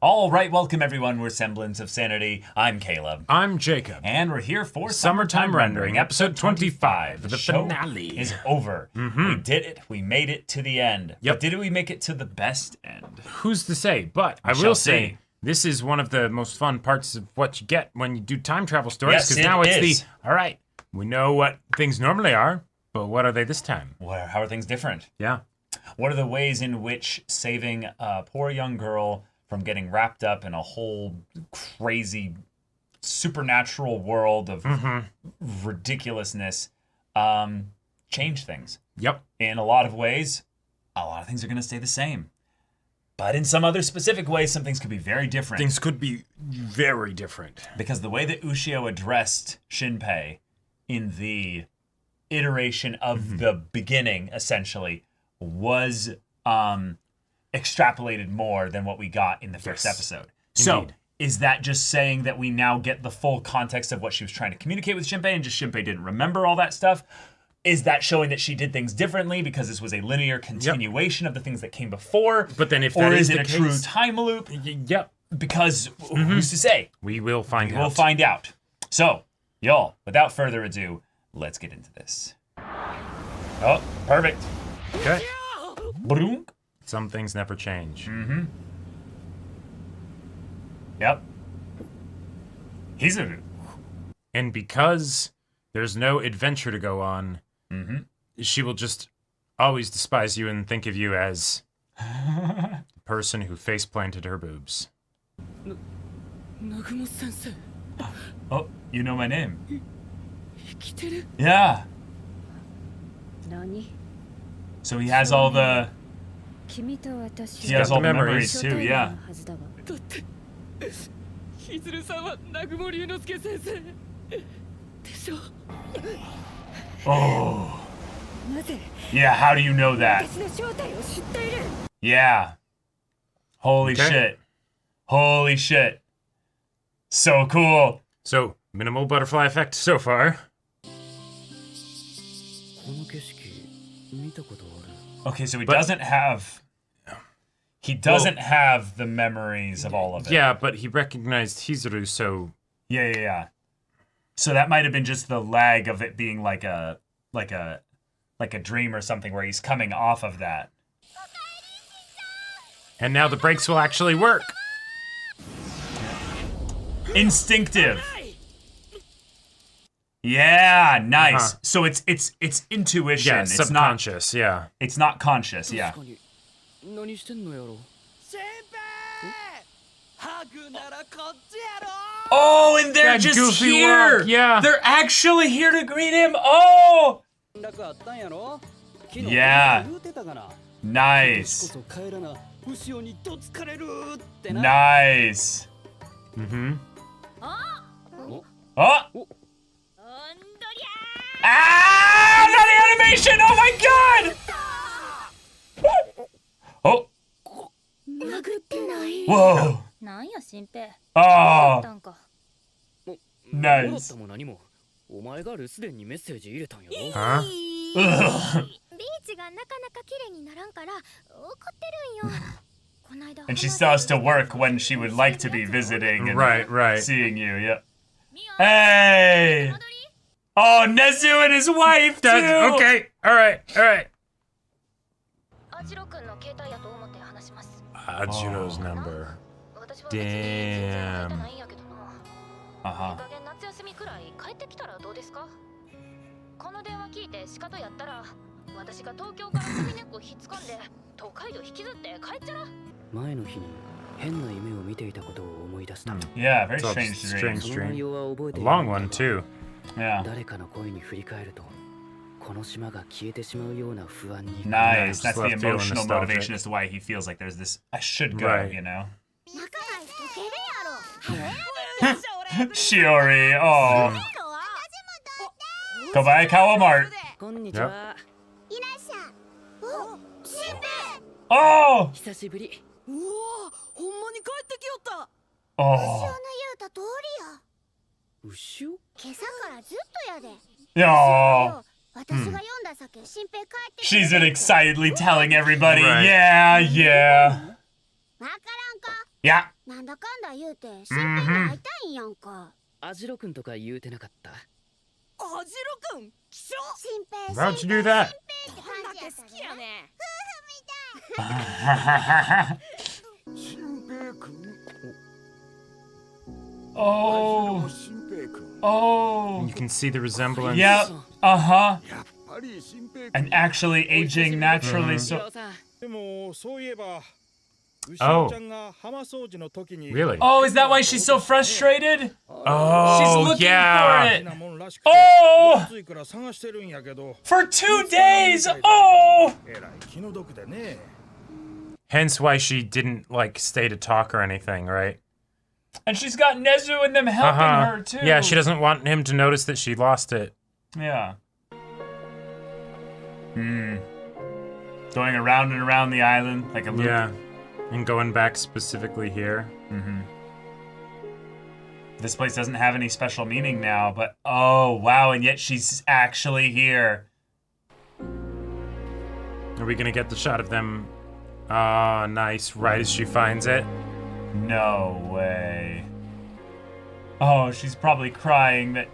All right, welcome everyone. We're Semblance of Sanity. I'm Caleb. I'm Jacob. And we're here for Summertime Rendering, episode 25, the show finale. is over. We did it. We made it to the end. Yep. But did we make it to the best end? Who's to say? But I shall will say, see. this is one of the most fun parts of what you get when you do time travel stories. Yes, Because it now it's is. all right, we know what things normally are, but what are they this time? Well, how are things different? Yeah. What are the ways in which saving a poor young girl from getting wrapped up in a whole crazy supernatural world of ridiculousness change things? Yep. In a lot of ways, a lot of things are going to stay the same. But in some other specific ways, some things could be very different. Things could be very different. Because the way that Ushio addressed Shinpei in the iteration of the beginning, essentially, was extrapolated more than what we got in the first episode. So, Indeed. is that just saying that we now get the full context of what she was trying to communicate with Shinpei and just Shinpei didn't remember all that stuff? Is that showing that she did things differently because this was a linear continuation of the things that came before? But then if or that is is it the a true case- time loop? Yep. Because who's to say? We will find out. We'll find out. So, y'all, without further ado, let's get into this. Oh, perfect. Okay. Broom. Some things never change. Yep. He's a... And because there's no adventure to go on, she will just always despise you and think of you as the person who face planted her boobs. 南雲先生 Oh, you know my name. 生きてる Yeah. 何 So he has all the... 君と私 He has all the memories. memories too, yeah. はずだわだってひずるさんは南雲龍之介先生でしょ Oh. なぜ Yeah, how do you know that? 私の正体を知っている Yeah. Holy Okay. shit. Holy shit. So cool. So, minimal butterfly effect so far. この景色見たことある Okay, so he But- doesn't have... He doesn't have the memories of all of it. Yeah, but he recognized Hizuru, so Yeah. So that might have been just the lag of it being like a dream or something where he's coming off of that. and now the brakes will actually work. Instinctive. Yeah, nice. Uh-huh. So it's intuition. Yeah, it's subconscious, yeah. not it's not conscious, yeah. 確かに何してんのやろ先輩ハグならこっちやろ Oh, and they're That just goofy here. walk, yeah. They're actually here to greet him. Oh, 連絡あったんやろ昨日 Yeah. 言うてたかな nice. こそ帰らな後ろにどつかれるってな Nice. Mm-hmm. Oh. おんどり Ah, that animation. Oh my god. Oh, ゃ殴ってない whoa. なんや新平 Oh, たんかも nice. もろったも何もお前が留守電にメッセージ入れたんやろ Huh? Ugh. ビーチがなかなか綺麗にならんから怒ってるんよこないだ And she still has to work when she would like to be visiting and Right, right. seeing you. Yep. Hey. Oh, Nezu and his wife too. That's, okay, alright. アジロ君の携帯やと思って話します Ajiro's number. 私は別に Damn. 全然会いたないんやけどな Uh-huh. いい加減夏休みくらい帰ってきたらどうですかこの電話聞いて仕方やったら私が東京から髪猫ひっつかんで東海道引きずって帰っちゃら前の日に変な夢を見ていたことを思い出した Yeah, very It's a strange dream. strange その内 dream. 容は覚え A ていない long one, too. Yeah. 誰かの声に振り返るとこの島が消えてしまうような不安に Nice. That's the Left feeling emotional nostalgic. motivation as to why he feels like there's this. I should go, Right. you know. 仲がいとけるやろ Shiori. Oh. Goodbye, Kawamart. こんにちは、いらっしゃいお新平 Oh. 久しぶりうわほんまに帰ってきよった Oh. の言うた通りや牛尾今朝からずっとやで Oh. 私が読んだ酒新平帰ってきて She's been excitedly telling everybody. Right. Yeah, yeah. わからんか Yeah. なんだかんだ言うて新平に会いたいんやんか。アジロ君とか言うてなかった。アジロ君希少新平 How'd you do that? ってどん感だけじやったで好きやね新平君 Oh. 新平君 Oh. You can see the resemblance. Yep. Uh-huh. やっぱり新平君 And actually aging naturally 希 so 少さん。でもそういえば牛 Oh. 尾ちゃんが浜掃除の時に Really? Oh, is that why she's so frustrated? Oh, She's looking yeah. for 好き it. なもんらしくて Oh! 暑いから探してるんやけど For 2 days. Oh. えらい気の毒でね Hence why she didn't like stay to talk or anything, right? And she's got Nezu and them helping her too. Yeah, she doesn't want him to notice that she lost it. Yeah. Hmm. Going around and around the island like a loop. Yeah. And going back specifically here. This place doesn't have any special meaning now, but oh wow, and yet she's actually here. Are we gonna get the shot of them? Ah, nice. Right as she finds it. No way. Oh, she's probably crying that.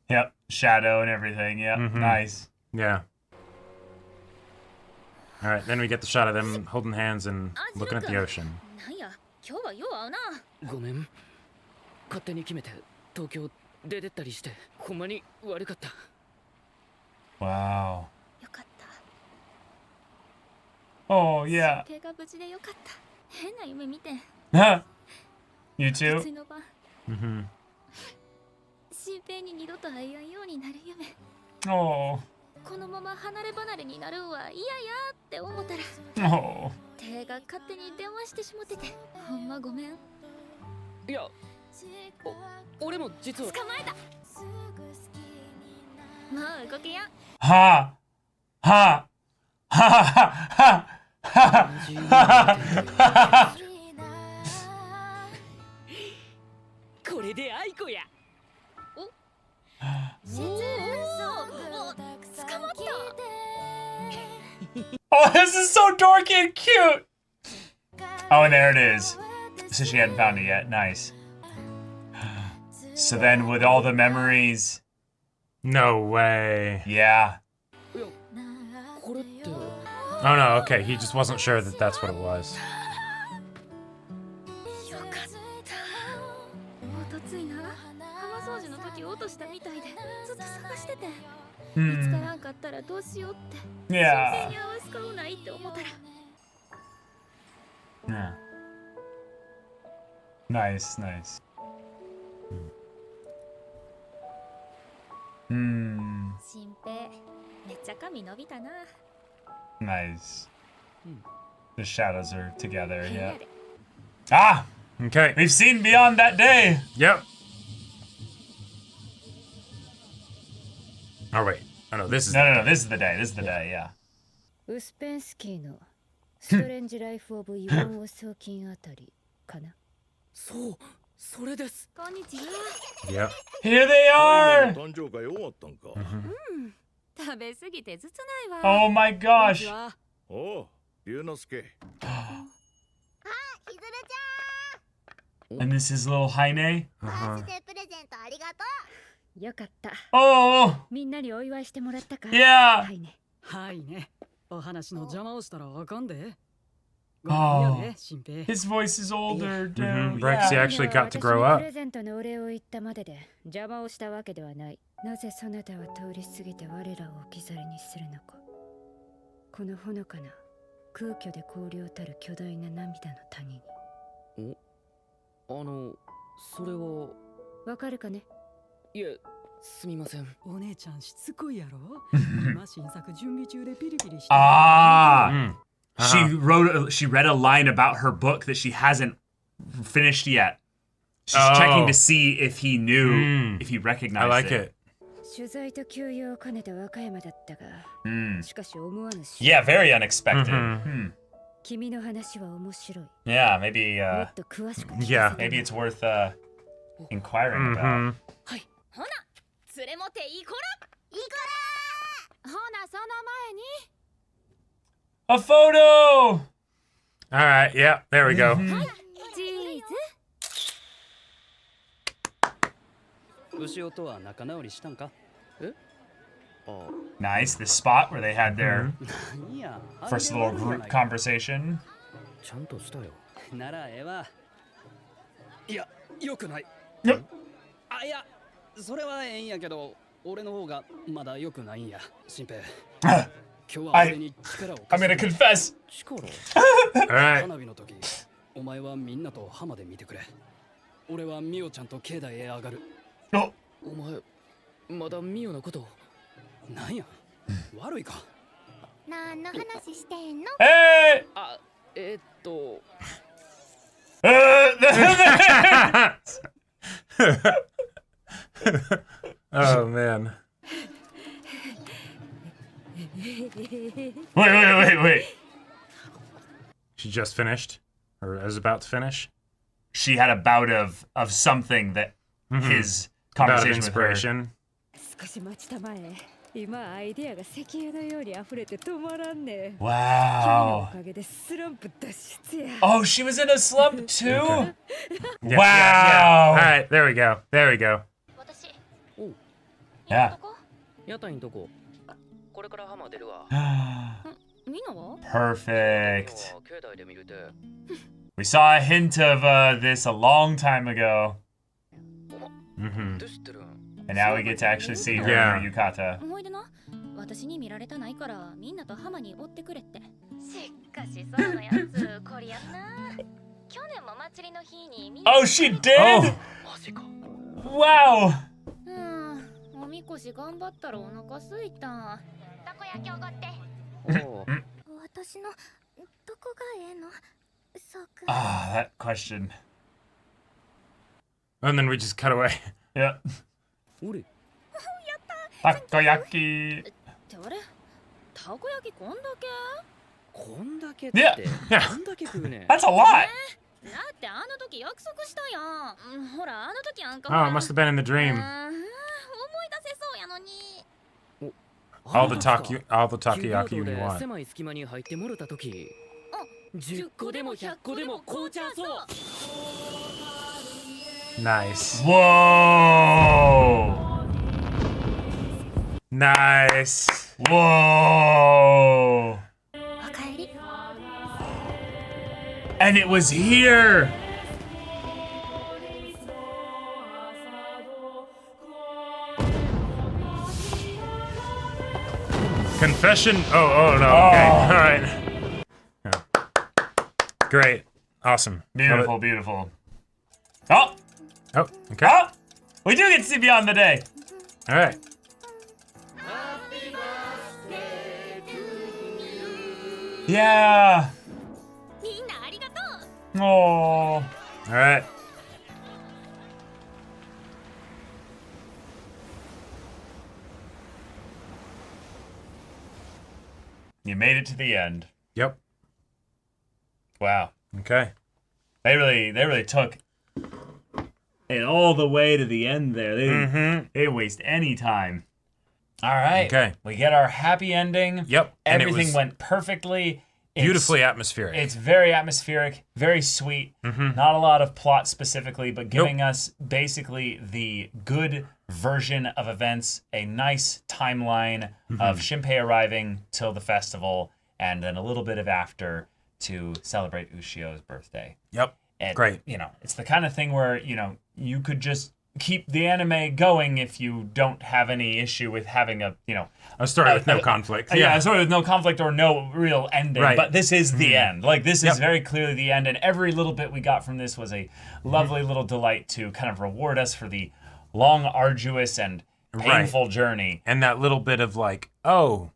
Yep, shadow and everything. Yep, nice. Yeah. All right, then we get the shot of them holding hands and looking at the ocean. なんや今日はよう会うな。ごめん。勝手に決めて東京出てったりしてほんまに悪かった。 Wow. よかった。 Oh yeah. 新平が無事でよかった。変な夢見て。 You つい too? の晩 Mm-hmm. 新平に二度と会えやんようになる夢。 Oh. このまま離れ離れになるんは嫌やって思ったら Oh. 手が勝手に電話してしもててほんまごめん。いや、俺も実は。捕まえた。もう動けやん。 Ha. Ha. Ha. Ha. Ha. 同じ夢を見てるこれで愛子や。しずそうお捕まった。 Oh, this is so dorky and cute. Oh, and there it is. So she hadn't found it yet. Nice. So then, with all the memories, No way. yeah. いや、これって。 Oh no, okay. He just wasn't sure that that's what it was. よかった。おとついな浜掃除の時落としたみたいでずっと探してて見つからんかったらどうしようって。 Yeah. 新平に合わす顔ないって思ったら Yeah. Nice, nice. Hmm. 新平めっちゃ髪伸びたな。 Nice. The shadows are together. 部 Yeah. 屋で Ah, Okay. we've seen beyond that day. Yep. Oh wait. Oh no, this is. No, no, no. This is the day. This is the day. Yeah. ウスペンスキーのストレンジライフ・オブ・イワン・オソキンあたりかな。そう、それです。こんにちは。 Yep. Here they are. 誕生会終わったんか食べ過ぎてずつないわ。 Oh my こんにち gosh. は。おう龍之介ひずるち And this is little Haine. ゃんバースデープレゼントありがとよかった。 Oh, みんなにお祝いしてもらったか。 yeah. はいね。はいねお話の邪魔をしたらあかんでごめんやで新平 His voice is older, dude. Mhm. Brexy Yeah. actually got to grow 私に up. プレゼントのお礼を言ったまでで邪魔をしたわけではない。なぜそなたは通り過ぎて我らを置き去りにするのか。このほのかな空虚で荒涼たる巨大な涙の谷に。それは。わかるかね。いえ、すみません。お姉ちゃんしつこいやろ今新作準備中でピリピリして Ah. Mm. She read a line about her book that she hasn't finished yet. She's checking to Oh. see if he knew, Mm. if he recognized I like it. 取材と休養を兼ねた和歌山だったが、 Mm. しかし思わぬし、 Yeah, very unexpected. Mhm.君の話は面白い。 Yeah, maybe もっと詳しく聞かせて Yeah. maybe it's worth inquiring about. Mhm. ほな連れもっていいこら。ういい子ほなその前に A photo. All right, yeah, there we go. チーズ牛尾とは仲直りしたんかえあ Nice. The spot where they had their いや first little group conversation. ちゃんとしたよならええわいやよくない Yep. あいやそれはええんやけど俺の方がまだよくないんや新平今日は俺に力を I'm gonna confess. 力 All right. 花火の時お前はみんなと浜で見てくれ俺はミオちゃんと境内へ上がる Oh, お前まだミオのことなんや悪いか何の話してんの hey! あOh man. Wait. She just finished, or is about to finish. She had a bout of something that his About conversation with her. inspiration. 少し待ちたまえ。今アイデアが石油のように溢れて止まらんね。君のお Wow. かげでスランプ脱出や。 Oh, she was in a slump too? Yeah, Wow. yeah. All right, there we go. There we go. 私おうYeah. どこ屋台んとここれから浜出るわミノは Perfect. 境内で見るて We saw a hint of this a long time ago, Mm-hmm. どう知ってるん and now we get to actually see her Yeah. in her yukata. 思い出な私に見られたないからみんなと浜に追ってくれってしかしそのやつこりやんな去年も祭りの日にみんな Oh, she did? Oh, マジか Wow. おみこし頑張ったらお腹すいたたこ焼きおごっておう私のどこがええのそうくん Ah, that question. and then we just cut away. Yeah. 俺 Takoyaki. ってあれたこ焼きこんだけこんだけって Yeah. こんだけ食うね That's a lot. だってあの時約束したやんほらあの時あんか Oh, it must have been in the dream. 思い出せそうやのに All the takoyaki you で want. 狭い隙間に入ってもろた時10個でも100個でも紅茶そう Nice. Whoa. Nice. Whoa. おかえり And it was here. Confession. Oh no. Okay. All right. Yeah. Great. Awesome. Love Beautiful. Oh, it. Oh, okay. oh. We do get to see Beyond the Day. All right. Yeah. みんなありがとう Oh. All right. You made it to the end. Yep. Wow. Okay. They really took it all the way to the end there. They didn't waste any time. All right. Okay. We get our happy ending. Yep. And it Everything was went perfectly. beautifully atmospheric. It's very atmospheric, very sweet. Not a lot of plot specifically, but giving us basically the good version of events, a nice timeline of Shinpei arriving till the festival, and then a little bit of after to celebrate Ushio's birthday. Yep. And, Great. You know, it's the kind of thing where, you know, you could just keep the anime going if you don't have any issue with having a, you know, A story with no conflict. yeah, sort of no conflict or no real ending. Right. But this is the end. Like, this Yep. is very clearly the end. And every little bit we got from this was a lovely little delight to kind of reward us for the long, arduous, and painful journey. And that little bit of like, oh,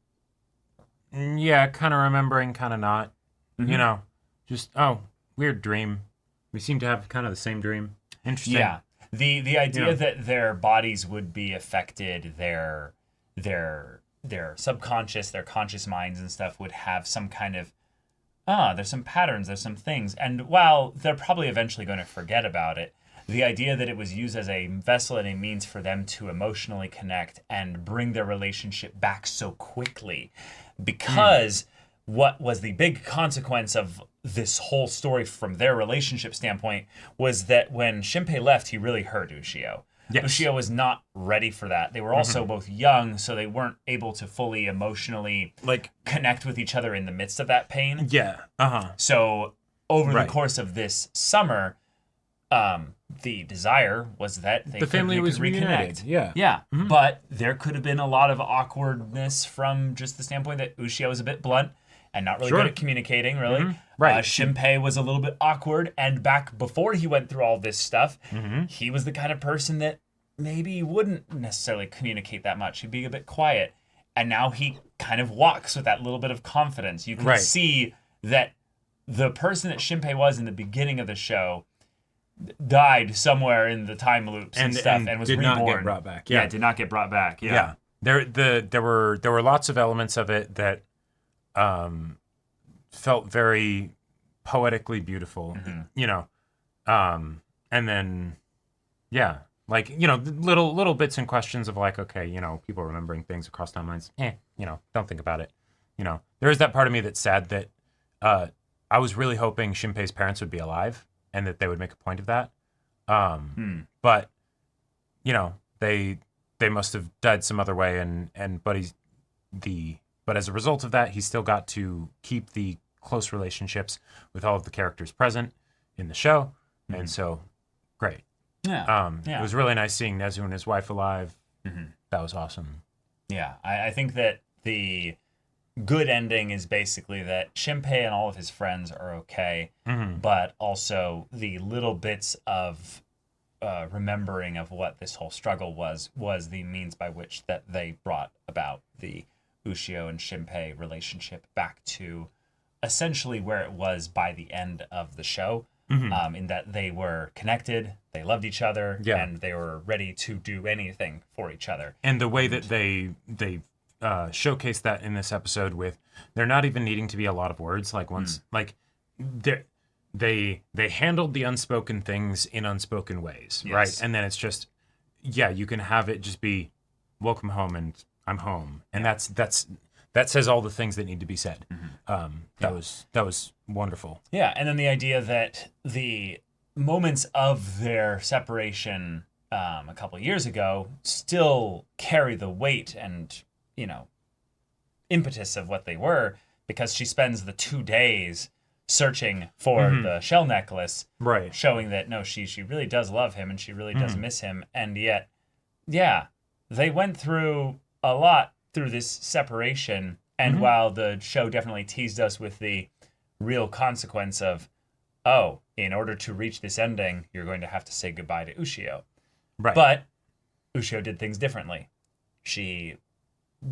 yeah, kind of remembering, kind of not. You know, just, oh, weird dream. We seem to have kind of the same dream. Interesting. Yeah. The idea Yeah. that their bodies would be affected, their subconscious, their conscious minds and stuff would have some kind of there's some patterns, there's some things. And while they're probably eventually going to forget about it, the idea that it was used as a vessel and a means for them to emotionally connect and bring their relationship back so quickly, because what was the big consequence of this whole story from their relationship standpoint was that when Shinpei left, he really hurt Ushio. Yes. Ushio was not ready for that. They were also both young, so they weren't able to fully emotionally connect with each other in the midst of that pain. Yeah. So over the Right. course of this summer, the desire was that The family was reunited. Yeah. Yeah, but there could have been a lot of awkwardness from just the standpoint that Ushio was a bit blunt and not really Sure. good at communicating, really. Right. Shinpei was a little bit awkward, and back before he went through all this stuff, he was the kind of person that maybe wouldn't necessarily communicate that much. He'd be a bit quiet. And now he kind of walks with that little bit of confidence. You can Right. see that the person that Shinpei was in the beginning of the show died somewhere in the time loops and stuff and was did reborn. not get brought back. Yeah, did not get brought back. Yeah. There were lots of elements of it that felt very poetically beautiful, you know. And then like, you know, little bits and questions of like, okay, you know, people remembering things across timelines. You know, don't think about it. You know, there is that part of me that's sad that I was really hoping Shinpei's parents would be alive and that they would make a point of that. But you know, they must have died some other way, but as a result of that, he still got to keep the close relationships with all of the characters present in the show, and so great. It was really nice seeing Nezu and his wife alive. That was awesome. Yeah, I think that the good ending is basically that Shinpei and all of his friends are okay, but also the little bits of remembering of what this whole struggle was the means by which that they brought about the Ushio and Shinpei relationship back to essentially where it was by the end of the show, in that they were connected, they loved each other, and they were ready to do anything for each other. And the way that they showcase that in this episode with there not even needing to be a lot of words, like once like they handled the unspoken things in unspoken ways, right? And then it's just you can have it just be welcome home and I'm home, and that says all the things that need to be said. That was wonderful. Yeah, and then the idea that the moments of their separation a couple of years ago still carry the weight and, you know, impetus of what they were, because she spends the 2 days searching for the shell necklace, right, showing that no, she really does love him and she really does miss him, and yet they went through a lot through this separation. And while the show definitely teased us with the real consequence of, oh, in order to reach this ending, you're going to have to say goodbye to Ushio. Right. But Ushio did things differently. She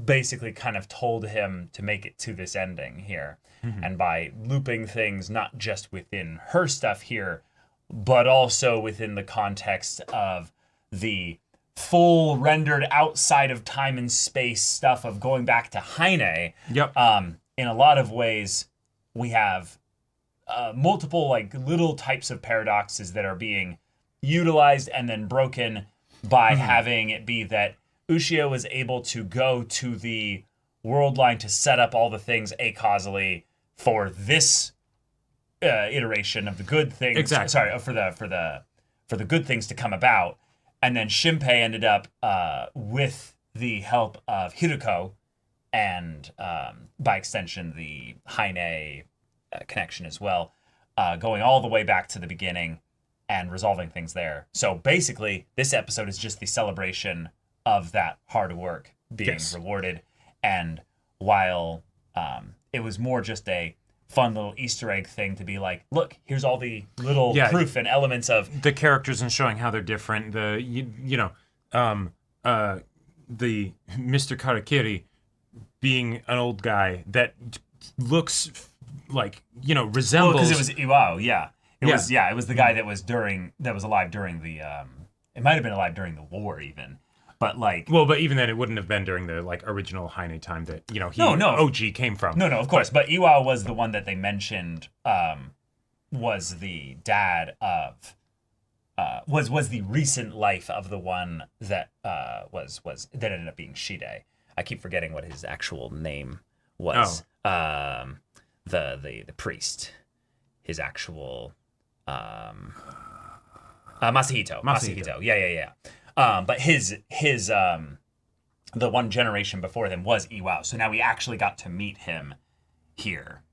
basically kind of told him to make it to this ending here. And by looping things not just within her stuff here, but also within the context of the full rendered outside of time and space stuff of going back to Heine. In a lot of ways, we have multiple like little types of paradoxes that are being utilized and then broken by having it be that Ushio was able to go to the world line to set up all the things acausally for this iteration of the good things. Exactly. Sorry, for the good things to come about. And then Shinpei ended up with the help of Hiruko and by extension the Heine connection as well, going all the way back to the beginning and resolving things there. So basically, this episode is just the celebration of that hard work being rewarded. And while it was more just a fun little Easter egg thing to be like, look, here's all the little proof and elements of the characters and showing how they're different. The the Mr. Karakiri being an old guy that looks like, you know, resembles. Because it was Iwao, it was the guy that was alive during the it might have been alive during the war even. But like, but even then, it wouldn't have been during the like original Heine time that OG came from. No, of course. But Iwao was the one that they mentioned was the dad of was the recent life of the one that was that ended up being Shide. I keep forgetting what his actual name was. The priest. his actual Masahito. Yeah. But his the one generation before them was Iwao. So now we actually got to meet him here.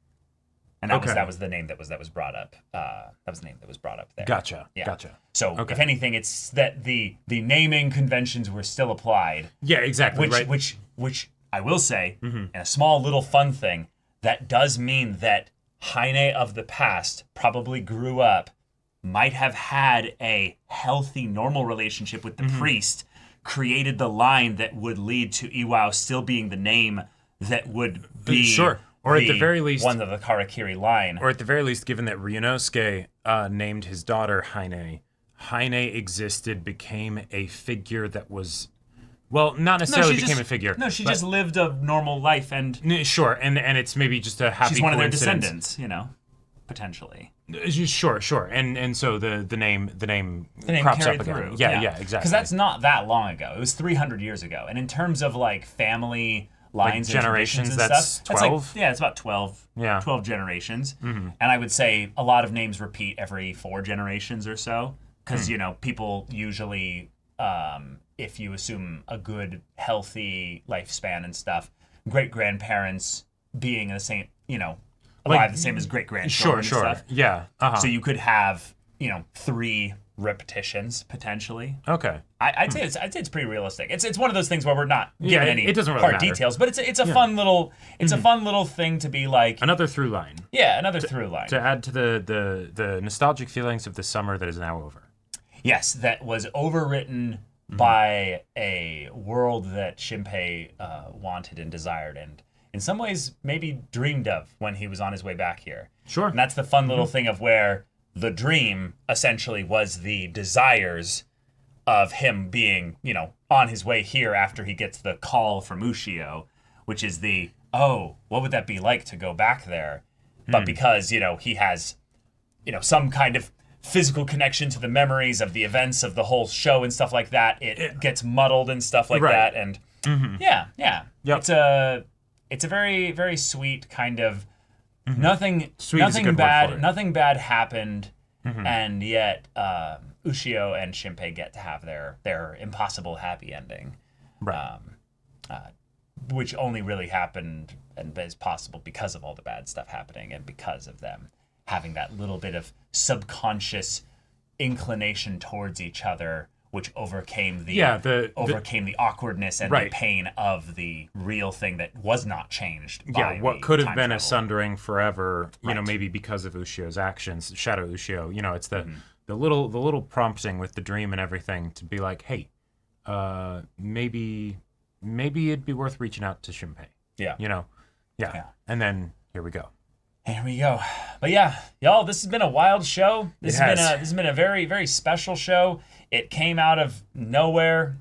And that was the name that was brought up. That was the name that was brought up there. Gotcha. Yeah. Gotcha. So if anything, it's that the naming conventions were still applied. Yeah, exactly. Which I will say, and a small little fun thing, that does mean that Heine of the past probably grew up, might have had a healthy, normal relationship with the priest, created the line that would lead to Iwao still being the name that would be sure. Or at the very least, one of the Karakiri line. Or at the very least, given that Ryunosuke named his daughter Heine, Heine existed, became a figure that was, well, not necessarily became a figure. No, she just lived a normal life, and sure, and it's maybe just a happy. She's one of their coincidence. descendants, potentially. Sure, and so the name crops up again. Through. Yeah, exactly. Because that's not that long ago. It was 300 years ago, and in terms of like family lines, like generations, and that's stuff, 12. It's about 12. Yeah, 12 generations, and I would say a lot of names repeat every 4 generations or so, because people usually, if you assume a good, healthy lifespan and stuff, great grandparents being the same, alive the same as great grandchildren. Sure. And stuff. Yeah. So you could have 3 repetitions potentially. Okay. I'd say it's pretty realistic. It's one of those things where we're not giving any it doesn't really hard matter. details, but it's a fun little a fun little thing to be like another through line. Yeah, another through line to add to the nostalgic feelings of the summer that is now over. Yes, that was overwritten by a world that Shinpei wanted and desired, and in some ways maybe dreamed of when he was on his way back here. Sure. And that's the fun little thing of where the dream essentially was the desires of him being, on his way here after he gets the call from Ushio, which is what would that be like to go back there? But because, he has, some kind of physical connection to the memories of the events of the whole show and stuff like that, it gets muddled and stuff like that. And yeah. Yep. It's a very, very sweet kind of nothing bad happened, and yet Ushio and Shinpei get to have their impossible happy ending, right? Which only really happened and is possible because of all the bad stuff happening and because of them having that little bit of subconscious inclination towards each other, which overcame the awkwardness and the pain of the real thing that was not changed by what could have been travel. a sundering forever, maybe because of Ushio's actions, Shadow Ushio, it's the little prompting with the dream and everything to be like, hey, maybe it'd be worth reaching out to Shinpei. Yeah. And then here we go. Here we go. But yeah, y'all, this has been a wild show. This has been a very, very special show. It came out of nowhere.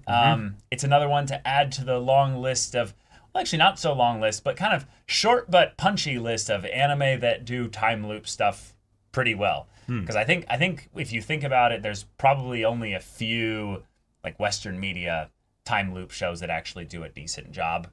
It's another one to add to the long list of, well, actually not so long list, but kind of short but punchy list of anime that do time loop stuff pretty well. Because I think if you think about it, there's probably only a few like Western media time loop shows that actually do a decent job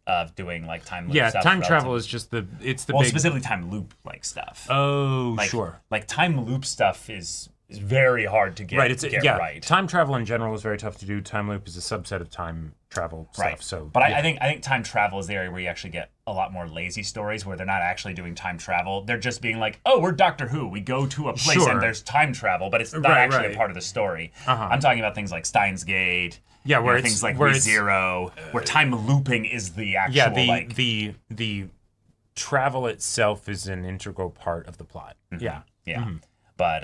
of doing like time loop stuff. Yeah, time travel is just specifically time loop like stuff. Oh, like, sure. Like time loop stuff is very hard to get right. Time travel in general is very tough to do. Time loop is a subset of time travel stuff. Right. So, but I think time travel is the area where you actually get a lot more lazy stories where they're not actually doing time travel. They're just being like, oh, we're Doctor Who. We go to a place and there's time travel, but it's not actually a part of the story. I'm talking about things like Steins Gate. Yeah, where things like ReZero, where time looping is the actual the travel itself is an integral part of the plot. Yeah. But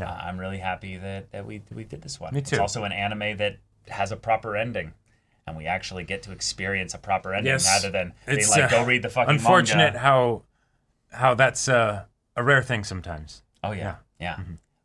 I'm really happy that we did this one. Me too. It's also an anime that has a proper ending, and we actually get to experience a proper ending rather than go read the fucking unfortunate manga. how that's a rare thing sometimes. Oh yeah.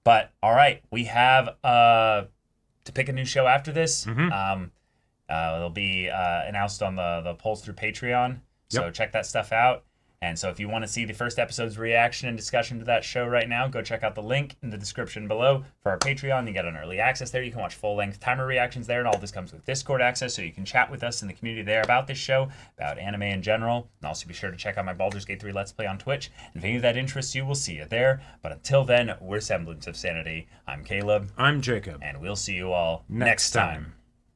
But all right, we have to pick a new show after this. It'll be announced on the polls through Patreon, so check that stuff out. And so if you want to see the first episode's reaction and discussion to that show right now, go check out the link in the description below for our Patreon. You get an early access there. You can watch full-length timer reactions there, and all this comes with Discord access, so you can chat with us in the community there about this show, about anime in general. And also be sure to check out my Baldur's Gate 3 Let's Play on Twitch. And if any of that interests you, we'll see you there. But until then, we're Semblance of Sanity. I'm Caleb. I'm Jacob. And we'll see you all next time.